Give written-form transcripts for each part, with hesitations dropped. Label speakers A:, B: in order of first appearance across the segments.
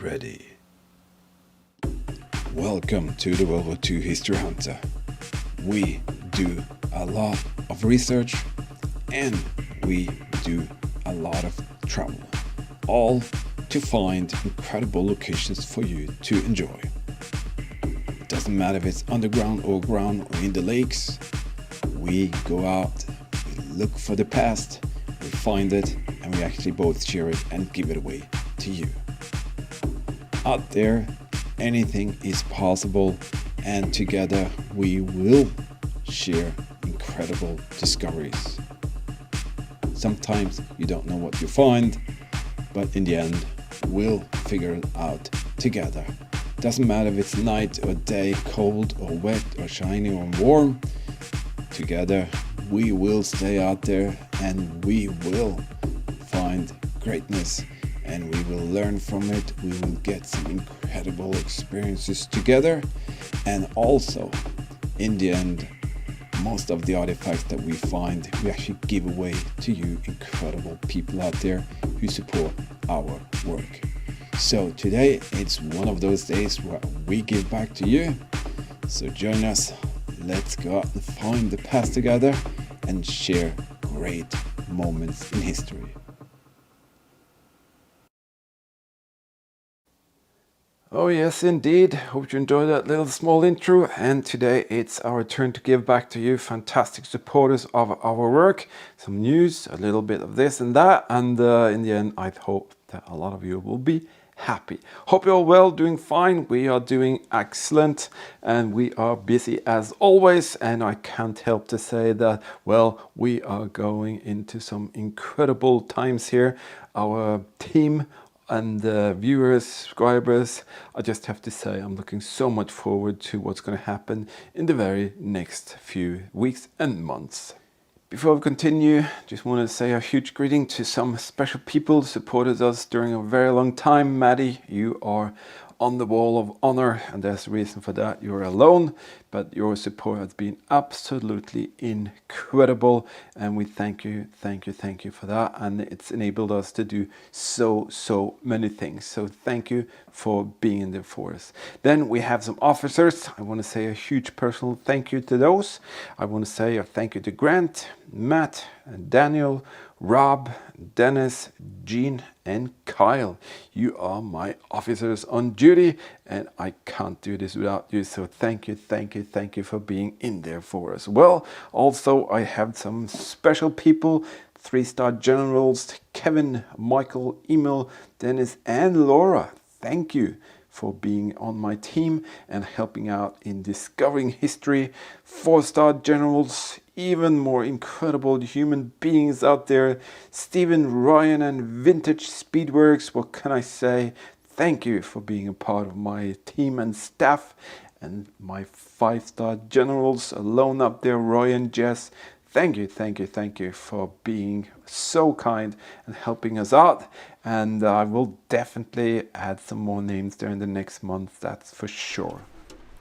A: ready. Welcome to the WW2 History Hunter. We do a lot of research and we do a lot of travel, all to find incredible locations for you to enjoy. It doesn't matter if it's underground or ground or in the lakes. We go out, we look for the past, we find it, and we actually both share it and give it away to you. Out there, anything is possible, and together we will share incredible discoveries. Sometimes you don't know what you find, but in the end, we'll figure it out together. Doesn't matter if it's night or day, cold or wet or shiny or warm. Together, we will stay out there and we will find greatness and we will learn from it. We will get some incredible experiences together, and also in the end, most of the artifacts that we find, we actually give away to you incredible people out there who support our work. So today it's one of those days where we give back to you. So join us. Let's go out and find the past together and share great moments in history. Oh yes, indeed. Hope you enjoyed that little small intro. And today it's our turn to give back to you, fantastic supporters of our work. Some news, a little bit of this and that. And in the end, I hope that a lot of you will be happy. Hope you're well, doing fine. We are doing excellent and we are busy as always. And I can't help to say that, well, we are going into some incredible times here. Our team and viewers, subscribers, I just have to say I'm looking so much forward to what's going to happen in the very next few weeks and months. Before we continue, just want to say a huge greeting to some special people who supported us during a very long time. Maddie, you are on the wall of honor, and there's a reason for that. You're alone, but your support has been absolutely incredible, and we thank you for that. And it's enabled us to do so many things. So thank you for being there for us. Then we have some officers. I want to say a huge personal thank you to those. I want to say a thank you to Grant, Matt, and Daniel, Rob, Dennis, Jean, and Kyle. You are my officers on duty, and I can't do this without you. So thank you for being in there for us. Well, also I have some special people, 3-star generals, Kevin, Michael, Emil, Dennis, and Laura. Thank you for being on my team and helping out in discovering history. 4-star generals, even more incredible human beings out there. Stephen, Ryan, and Vintage Speedworks. What can I say? Thank you for being a part of my team and staff. And my 5-star generals alone up there, Roy and Jess. Thank you for being so kind and helping us out. And I will definitely add some more names there in the next month, that's for sure.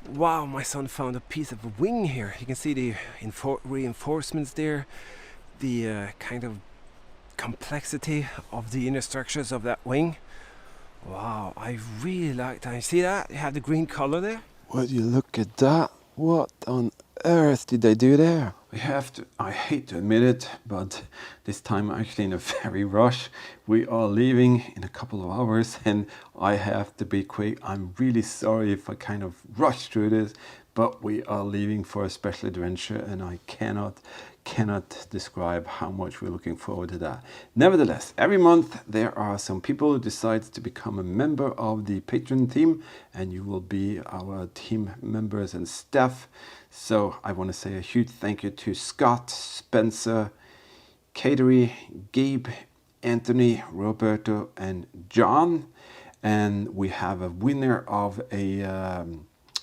A: Wow, my son found a piece of a wing here. You can see the reinforcements there, the kind of complexity of the inner structures of that wing. Wow, I really like that. You see that? You have the green color there. Would you look at that? What on earth did they do there? We have to, I hate to admit it, but this time I'm actually in a very rush. We are leaving in a couple of hours and I have to be quick. I'm really sorry if I kind of rushed through this, but we are leaving for a special adventure and I cannot describe how much we're looking forward to that. Nevertheless, every month there are some people who decide to become a member of the Patreon team, and you will be our team members and staff. So I want to say a huge thank you to Scott, Spencer, Kateri, Gabe, Anthony, Roberto, and John. And we have a winner of a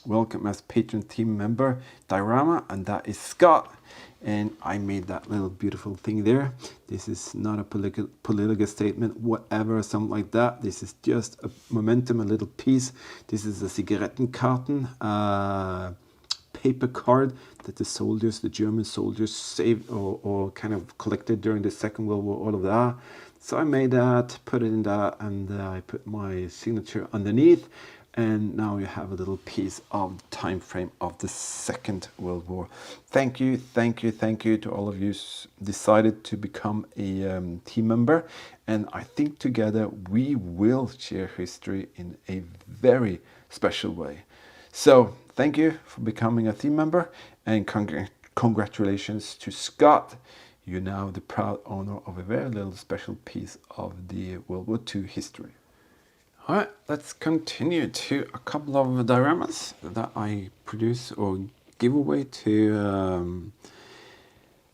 A: welcome as Patreon team member diorama, and that is Scott. And I made that little beautiful thing there. This is not a political statement, whatever, something like that. This is just a momentum, a little piece. This is a Zigarettenkarten, paper card that the soldiers, the German soldiers saved or kind of collected during the Second World War, all of that. So I made that, put it in that, and I put my signature underneath. And now you have a little piece of the time frame of the Second World War. Thank you, thank you, thank you to all of you decided to become a team member. And I think together we will share history in a very special way. So thank you for becoming a team member, and congratulations to Scott. You're now the proud owner of a very little special piece of the World War II history. All right, let's continue to a couple of dioramas that I produce or give away to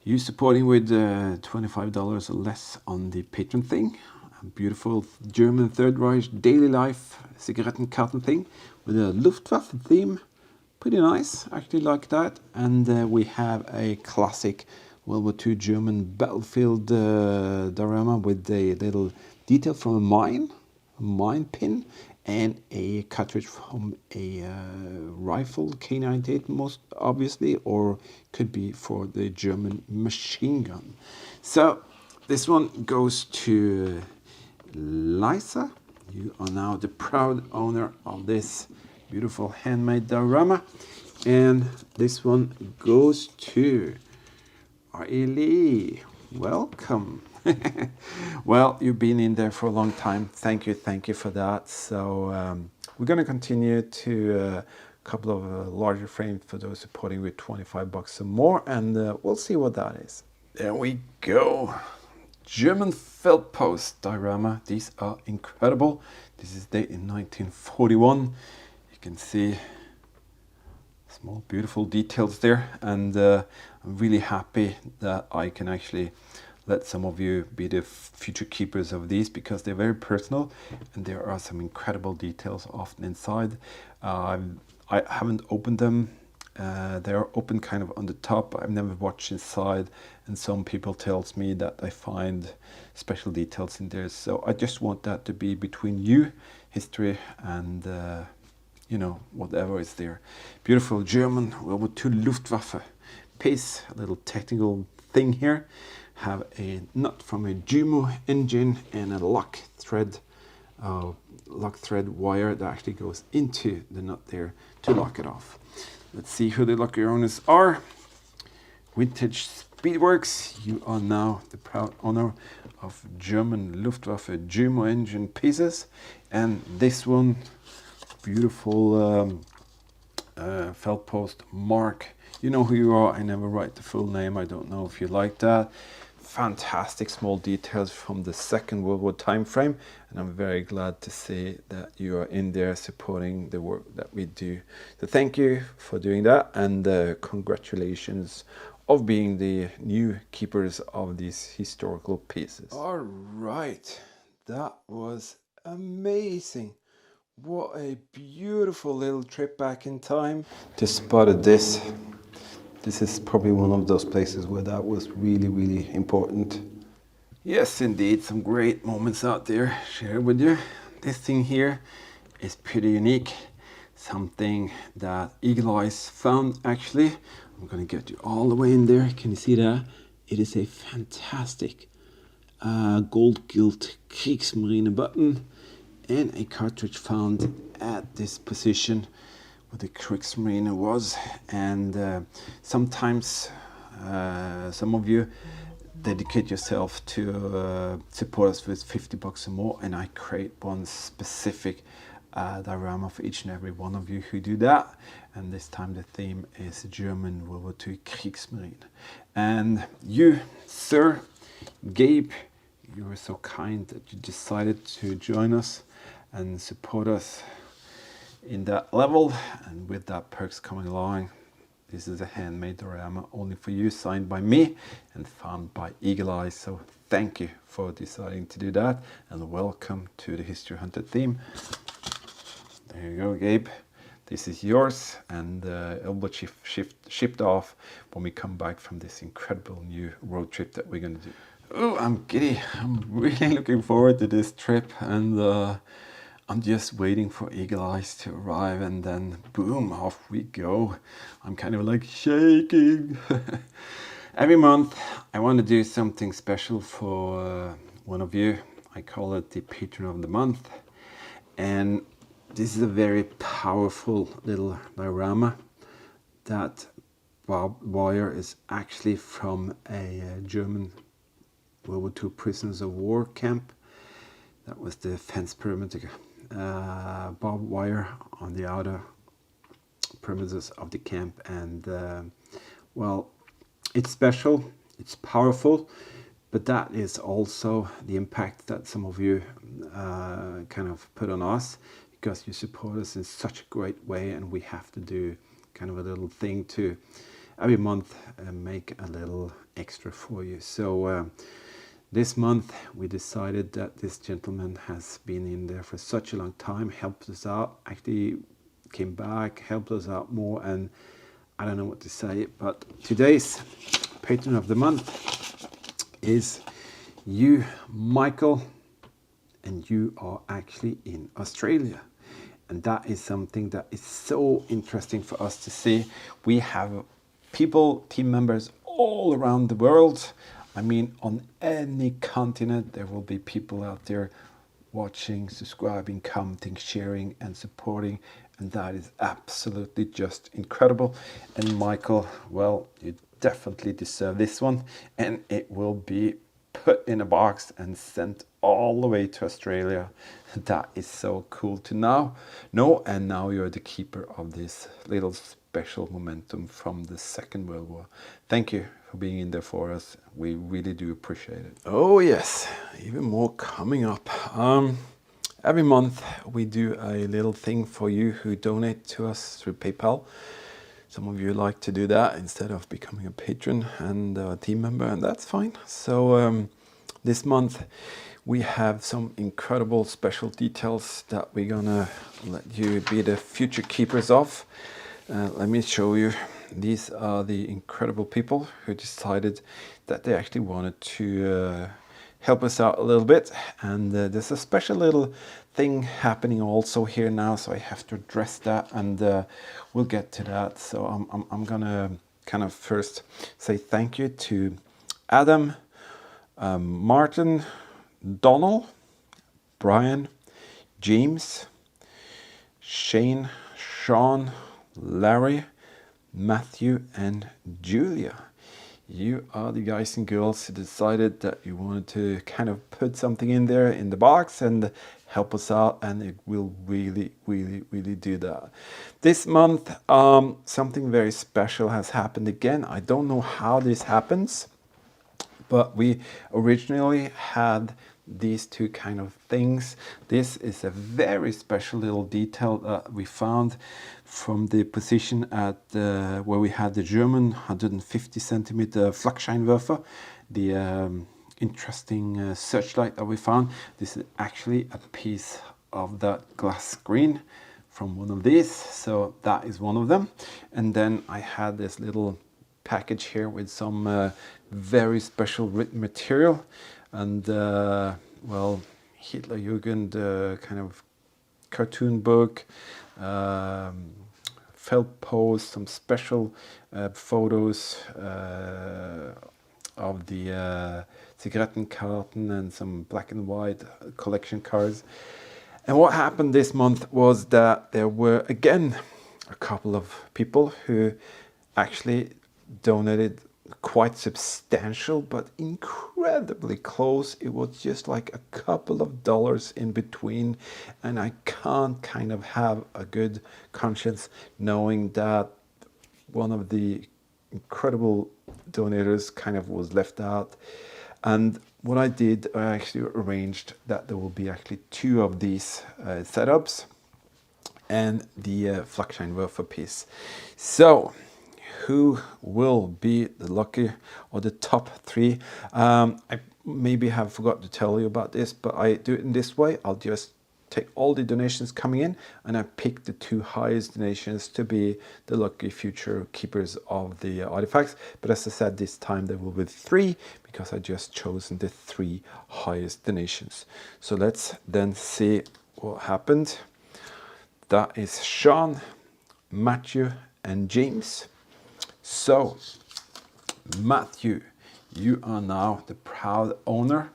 A: you supporting with $25 or less on the Patreon thing. A beautiful German Third Reich daily life Zigarettenkarten thing with a Luftwaffe theme. Pretty nice, actually like that. And we have a classic World War II German battlefield diorama with a little detail from a mine pin, and a cartridge from a rifle, K98 most obviously, or could be for the German machine gun. So this one goes to Lisa. You are now the proud owner of this beautiful handmade diorama. And this one goes to Lee. Welcome. Well, you've been in there for a long time. Thank you for that. So we're going to continue to a couple of larger frames for those supporting with $25 or more, and we'll see what that is. There we go. German felt post diorama. These are incredible. This is dated in 1941. You can see small beautiful details there, and I'm really happy that I can actually let some of you be the future keepers of these, because they're very personal and there are some incredible details often inside. I haven't opened them. They are open kind of on the top. I've never watched inside, and some people tells me that I find special details in there. So I just want that to be between you, history, and you know, whatever is there. Beautiful German World War II Luftwaffe piece, a little technical thing here. Have a nut from a Jumo engine and a lock thread wire that actually goes into the nut there to lock it off. Let's see who the lucky owners are. Vintage Speedworks, you are now the proud owner of German Luftwaffe Jumo engine pieces. And this one, beautiful Feldpost Mark. You know who you are. I never write the full name. I don't know if you like that. Fantastic small details from the Second World War time frame, and I'm very glad to see that you are in there supporting the work that we do. So thank you for doing that, and congratulations of being the new keepers of these historical pieces. All right, that was amazing. What a beautiful little trip back in time. Just spotted this. This is probably one of those places where that was really, really important. Yes, indeed, some great moments out there shared with you. This thing here is pretty unique. Something that Eagle Eyes found, actually. I'm going to get you all the way in there. Can you see that? It is a fantastic gold-gilt Kriegsmarine button and a cartridge found at this position where the Kriegsmarine was. And sometimes some of you dedicate yourself to support us with $50 or more, and I create one specific diorama for each and every one of you who do that. And this time the theme is German World War II Kriegsmarine. And you, sir, Gabe, you were so kind that you decided to join us and support us in that level, and with that perks coming along. This is a handmade diorama only for you, signed by me and found by Eagle Eyes. So thank you for deciding to do that, and welcome to the History Hunter theme. There you go, Gabe. This is yours, and it'll be shipped off when we come back from this incredible new road trip that we're going to do. Oh, I'm giddy. I'm really looking forward to this trip, and I'm just waiting for Eagle Eyes to arrive, and then boom, off we go. I'm kind of like shaking. Every month I want to do something special for one of you. I call it the Patron of the Month. And this is a very powerful little diorama that barbed wire is actually from a German WW2 prisoners of war camp. That was the fence perimeter, barbed wire on the outer perimeters of the camp. And well, it's special, it's powerful, but that is also the impact that some of you kind of put on us, because you support us in such a great way, and we have to do kind of a little thing to every month make a little extra for you. So this month we decided that this gentleman has been in there for such a long time, helped us out, actually came back, helped us out more, and I don't know what to say, but today's Patron of the Month is you, Michael, and you are actually in Australia. And that is something that is so interesting for us to see. We have people, team members all around the world. I mean, on any continent, there will be people out there watching, subscribing, commenting, sharing, and supporting. And that is absolutely just incredible. And Michael, well, you definitely deserve this one. And it will be put in a box and sent all the way to Australia. That is so cool to know. And now you're the keeper of this little special momentum from the Second World War. Thank you for being in there for us. We really do appreciate it. Oh yes, even more coming up. Every month we do a little thing for you who donate to us through PayPal. Some of you like to do that instead of becoming a patron and a team member, and that's fine. So this month we have some incredible special details that we're gonna let you be the future keepers of. Let me show you. These are the incredible people who decided that they actually wanted to help us out a little bit, and there's a special little thing happening also here now, so I have to address that, and we'll get to that. So I'm gonna kind of first say thank you to Adam, Martin, Donald, Brian, James, Shane, Sean, Larry, Matthew, and Julia. You are the guys and girls who decided that you wanted to kind of put something in there in the box and help us out, and it will really, really, really do that. This month, something very special has happened again. I don't know how this happens, but we originally had these two kind of things. This is a very special little detail that we found from the position at where we had the German 150 centimeter Flakscheinwerfer, the interesting searchlight that we found. This is actually a piece of that glass screen from one of these, so that is one of them. And then I had this little package here with some very special written material, and well, Hitlerjugend kind of cartoon book, felt post, some special photos of the Zigarettenkarten and some black and white collection cards. And what happened this month was that there were again a couple of people who actually donated quite substantial, but incredibly close. It was just like a couple of dollars in between, and I can't kind of have a good conscience knowing that one of the incredible donators kind of was left out. And what I did, I actually arranged that there will be actually two of these setups and the Flakscheinwerfer piece. So who will be the lucky or the top three? I maybe have forgot to tell you about this, but I do it in this way. I'll just take all the donations coming in, and I pick the two highest donations to be the lucky future keepers of the artifacts. But as I said, this time there will be three, because I just chosen the three highest donations. So let's then see what happened. That is Sean, Matthew, and James. So, Matthew, you are now the proud owner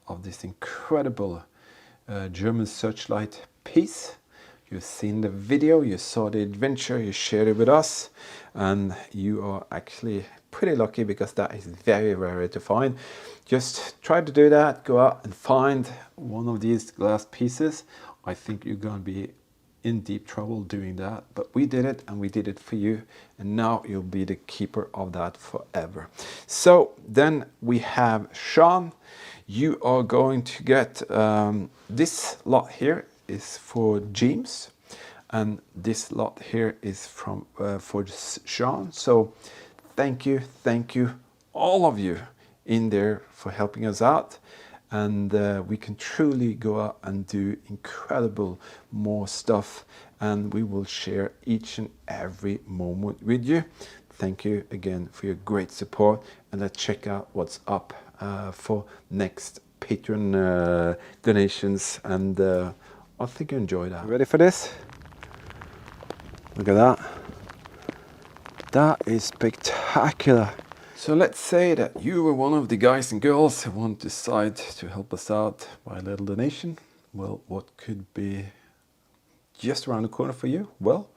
A: of this incredible German searchlight piece. You've seen the video, you saw the adventure, you shared it with us, and you are actually pretty lucky because that is very rare to find. Just try to do that, go out and find one of these glass pieces. I think you're going to be in deep trouble doing that, but we did it and we did it for you, and now you'll be the keeper of that forever. So then we have Sean. You are going to get this lot here is for James, and this lot here is from for Sean. So thank you all of you in there for helping us out, and we can truly go out and do incredible more stuff, and we will share each and every moment with you. Thank you again for your great support, and let's check out what's up for next Patreon donations, and I think you enjoy that. Ready for this? Look at that. That is spectacular. So let's say that you were one of the guys and girls who want to decide to help us out by a little donation. Well, what could be just around the corner for you? Well,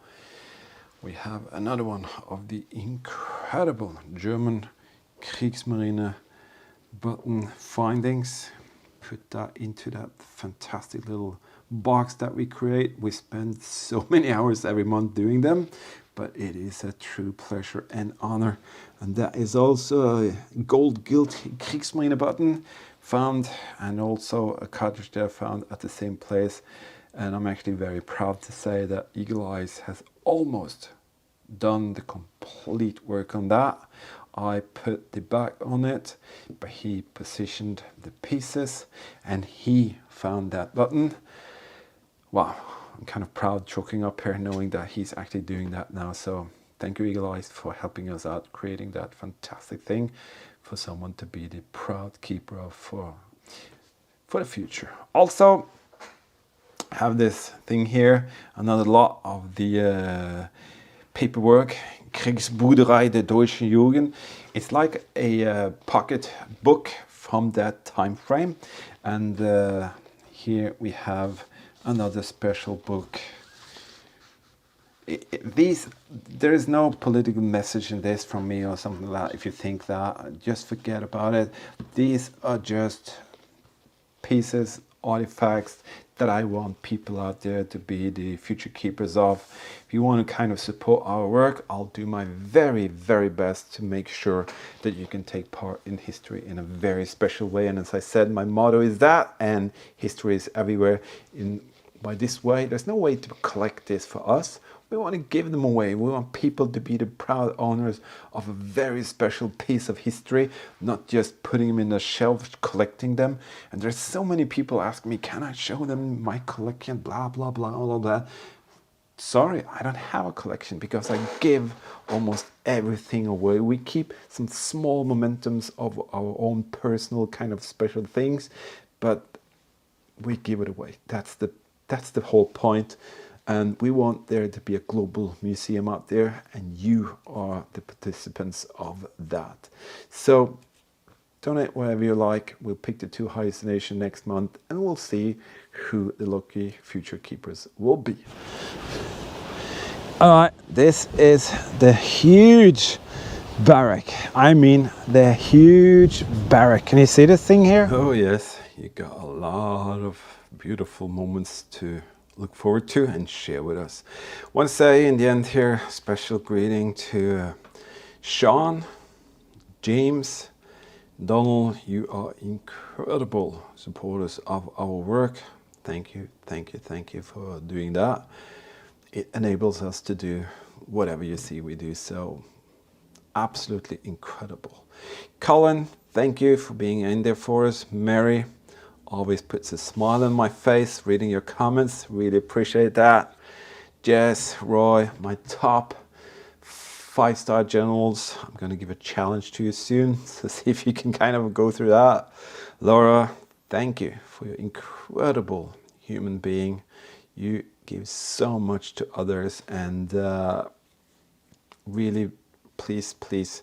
A: we have another one of the incredible German Kriegsmarine button findings. Put that into that fantastic little box that we create. We spend so many hours every month doing them, but it is a true pleasure and honor. And that is also a gold gilt Kriegsmarine button found, and also a cartridge there found at the same place. And I'm actually very proud to say that Eagle Eyes has almost done the complete work on that. I put the back on it, but he positioned the pieces and he found that button. Wow, I'm kind of proud choking up here knowing that he's actually doing that now. So thank you, Eagle Eyes, for helping us out, creating that fantastic thing for someone to be the proud keeper of for the future. Also, have this thing here, another lot of the paperwork, Kriegsbuderei der deutschen Jugend. It's like a pocket book from that time frame, and here we have another special book. There is no political message in this from me or something like that. If you think that, just forget about it. These are just pieces, artifacts that I want people out there to be the future keepers of. If you want to kind of support our work, I'll do my very, very best to make sure that you can take part in history in a very special way. And as I said, my motto is that, and history is everywhere. By this way, there's no way to collect this for us. We want to give them away. We want people to be the proud owners of a very special piece of history, not just putting them in a shelf, collecting them. And there's so many people ask me, can I show them my collection, blah, blah, blah, all of that. Sorry, I don't have a collection because I give almost everything away. We keep some small momentums of our own personal kind of special things, but we give it away. That's the whole point. And we want there to be a global museum out there, and you are the participants of that. So donate whatever you like. We'll pick the 2 highest donation next month, and we'll see who the lucky future keepers will be. All right, this is the huge barrack. I mean, the huge barrack. Can you see this thing here? Oh yes, you got a lot of beautiful moments to look forward to and share with us. I want to say in the end here, special greeting to Sean, James, Donald. You are incredible supporters of our work. Thank you for doing that. It enables us to do whatever you see we do, so absolutely incredible. Colin, thank you for being in there for us. Mary always puts a smile on my face reading your comments. Really appreciate that. Jess, Roy, my top 5-star generals. I'm going to give a challenge to you soon, so see if you can kind of go through that. Laura, thank you for your incredible human being. You give so much to others, and really, please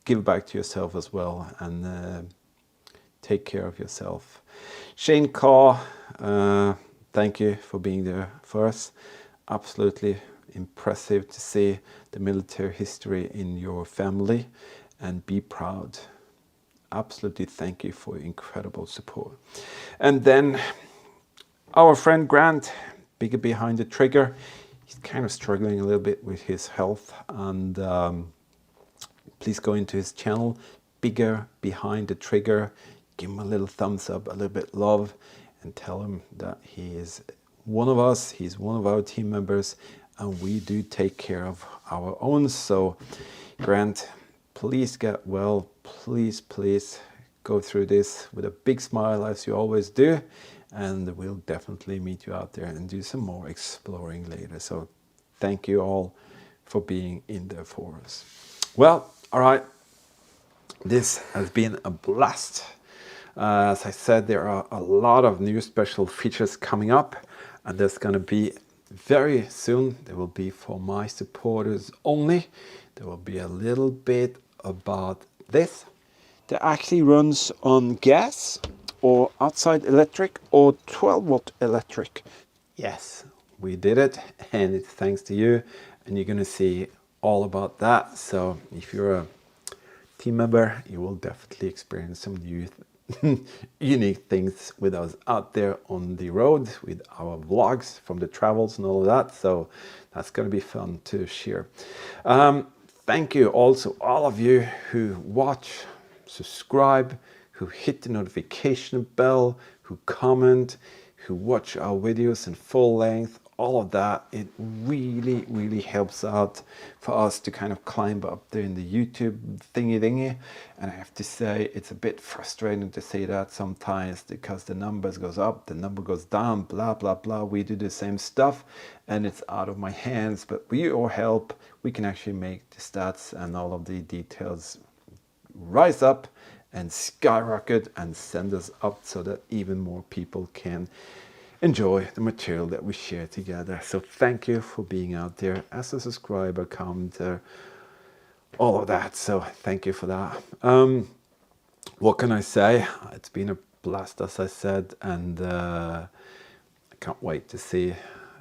A: give back to yourself as well, and take care of yourself. Shane Carr, thank you for being there for us. Absolutely impressive to see the military history in your family, and be proud. Absolutely thank you for your incredible support. And then our friend Grant, bigger behind the trigger. He's kind of struggling a little bit with his health, and please go into his channel, Bigger Behind the Trigger. Give him a little thumbs up, a little bit love, and tell him that he is one of us, he's one of our team members, and we do take care of our own. So Grant, please get well. Please go through this with a big smile, as you always do, and we'll definitely meet you out there and do some more exploring later. So thank you all for being in there for us. Well, all right, this has been a blast. As I said, there are a lot of new special features coming up, and there's going to be very soon, there will be for my supporters only. There will be a little bit about this. That actually runs on gas or outside electric or 12-volt electric. Yes, we did it, and it's thanks to you, and you're going to see all about that. So if you're a team member, you will definitely experience some new unique things with us out there on the road with our vlogs from the travels and all of that. So that's going to be fun to share. Thank you also all of you who watch, subscribe, who hit the notification bell, who comment, who watch our videos in full length. All of that, it really helps out for us to kind of climb up there in the YouTube thingy. And I have to say, it's a bit frustrating to say that sometimes, because the numbers goes up, the number goes down, blah blah. We do the same stuff and it's out of my hands, but with your help we can actually make the stats and all of the details rise up and skyrocket and send us up, so that even more people can enjoy the material that we share together. So thank you for being out there as a subscriber, commenter, all of that. So thank you for that. What can I say? It's been a blast, as I said, and I can't wait to see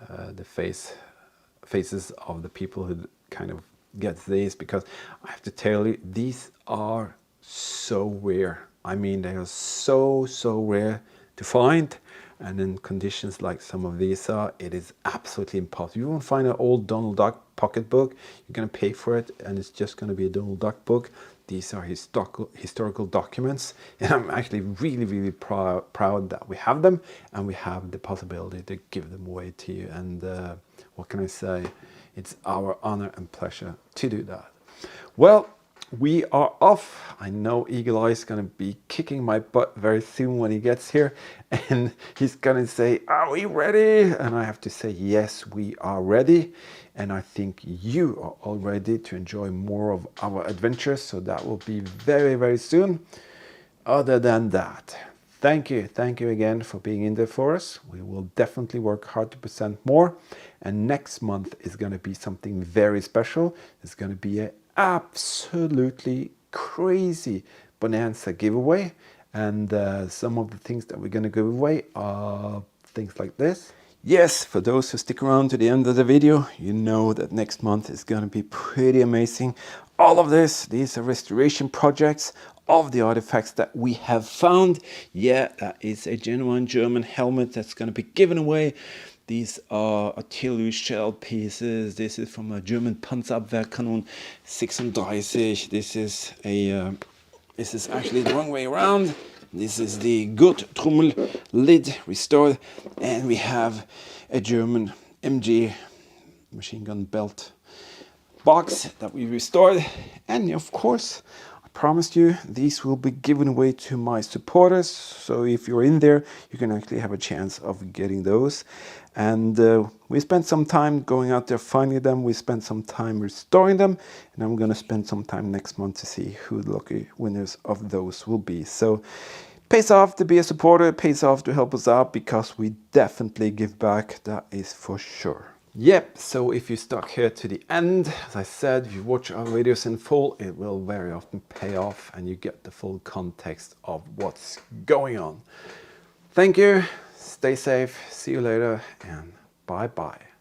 A: the faces of the people who kind of get these, because I have to tell you, these are so rare. I mean, they are so rare to find. And in conditions like some of these are, it is absolutely impossible. You won't find an old Donald Duck pocketbook. You're going to pay for it, and it's just going to be a Donald Duck book. These are historical documents, and I'm actually really proud that we have them, and we have the possibility to give them away to you. And what can I say? It's our honor and pleasure to do that. Well, we are off. I know Eagle Eye is going to be kicking my butt very soon when he gets here, and he's going to say, are we ready? And I have to say, yes, we are ready. And I think you are all ready to enjoy more of our adventures. So that will be very soon. Other than that, thank you again for being in there for us. We will definitely work hard to present more. And next month is going to be something very special. It's going to be a absolutely crazy bonanza giveaway, and some of the things that we're going to give away are things like this. Yes, for those who stick around to the end of the video, you know that next month is going to be pretty amazing. All of these are restoration projects of the artifacts that we have found. Yeah, that is a genuine German helmet that's going to be given away. These are artillery shell pieces. This is from a German Panzerabwehrkanon 36. This is actually the wrong way around. This is the Gurttrommel lid restored, and we have a German MG machine gun belt box that we restored. And of course, I promised you these will be given away to my supporters. So if you're in there, you can actually have a chance of getting those. And we spent some time going out there finding them. We spent some time restoring them, and I'm going to spend some time next month to see who the lucky winners of those will be. So pays off to be a supporter, pays off to help us out, because we definitely give back, that is for sure. Yep, so if you stuck here to the end, as I said, if you watch our videos in full, it will very often pay off and you get the full context of what's going on. Thank you, stay safe, see you later, and bye-bye.